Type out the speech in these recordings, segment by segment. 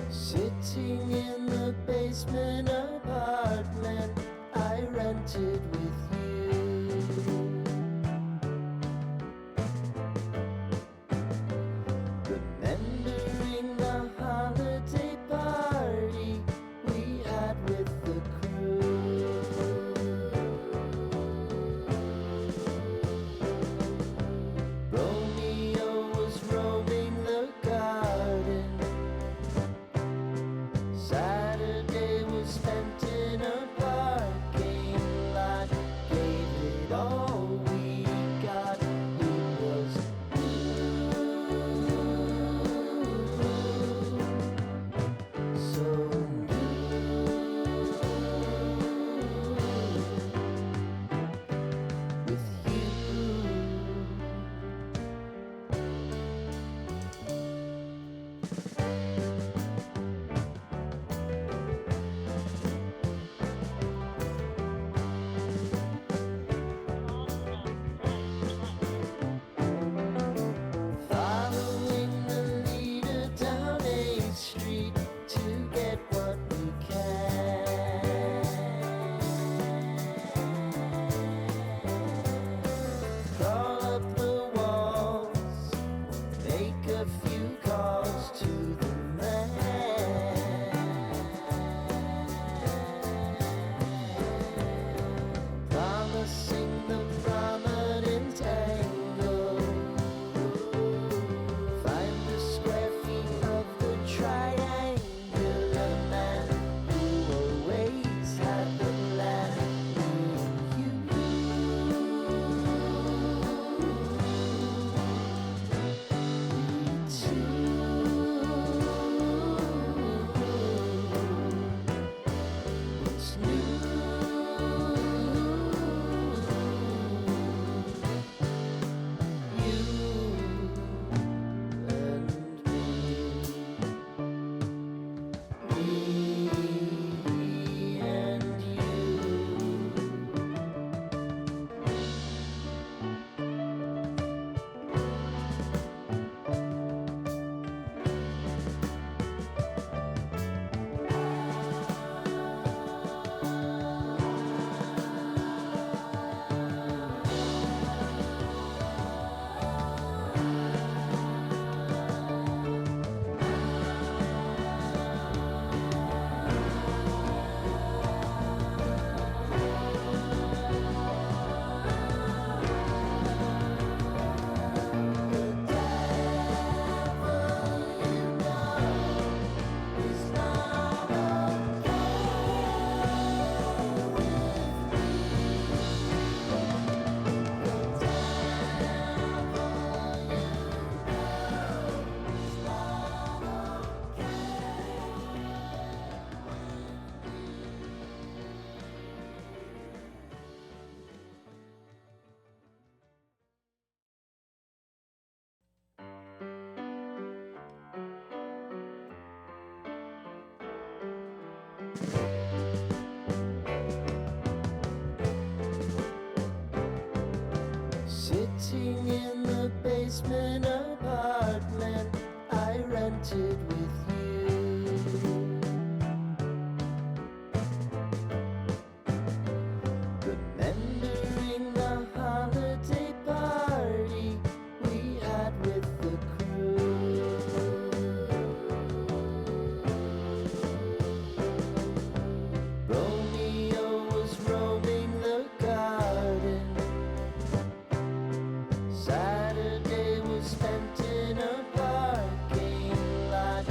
Sitting in the basement apartment I rented with you, remembering the holiday party we had with the crew. Romeo was roaming the garden, Saturday was spent in a parking lot, gave it all we got. It was so with you. Following the leader down 8th Street to get what we can. Crawl up the walls, make a few calls to the man, promising the prominent angle. Find the square feet of the triangular man who always had the plan. You what's new? You and me and you. Sitting in the basement apartment I rented with you, remembering the holiday party we had with the crew. Romeo was roaming the garden, Saturday was spent in a parking lot.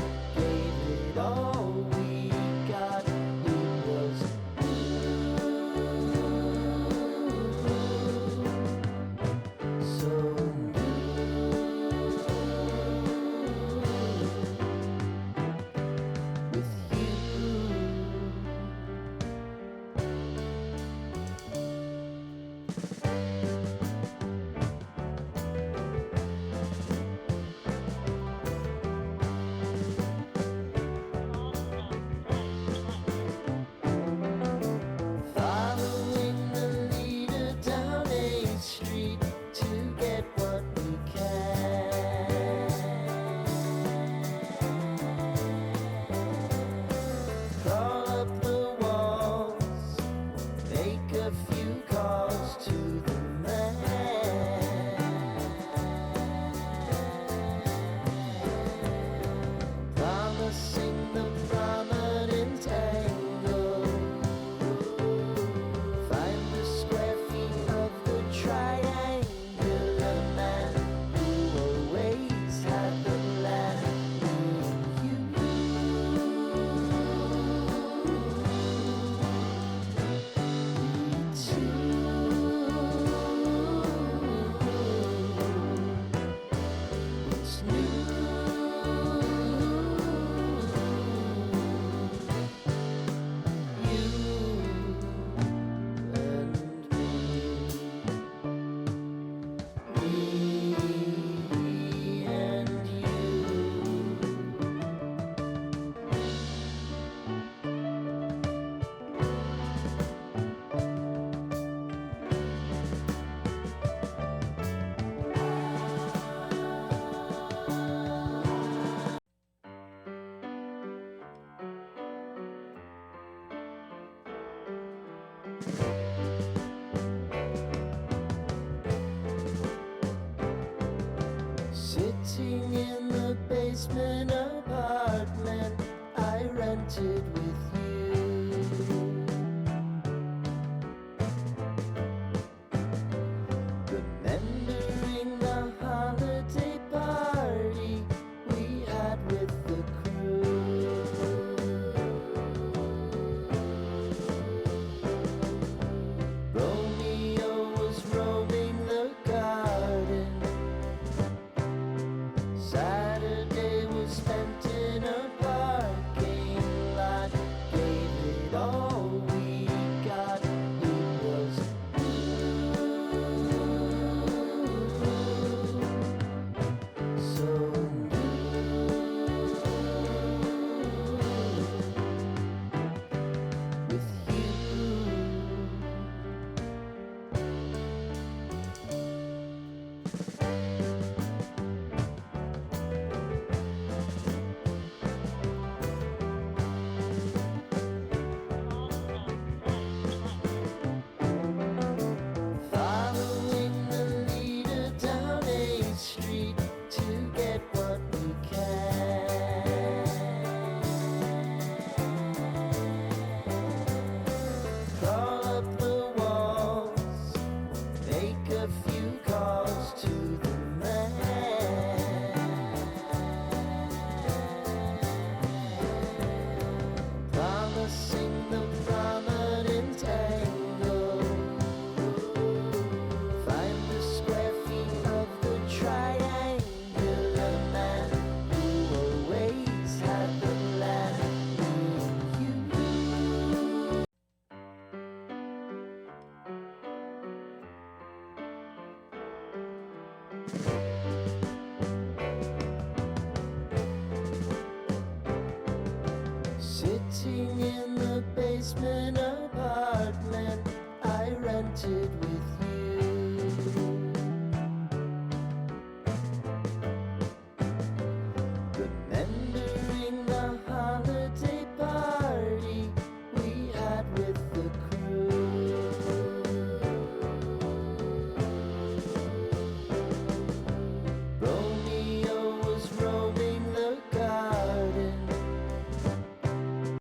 basement apartment I rented with you. Remembering the holiday party we had with the crew. Romeo was roaming the garden. Saturday was spent in a parking lot. Gave it all we got. It was so with you. Following the leader down 8th Street to get what we can. Crawl up the walls, make a few calls to the man. Promising the prominent angle. Find the square feet of the triangular man who always had the land. You. Sitting in the basement apartment I rented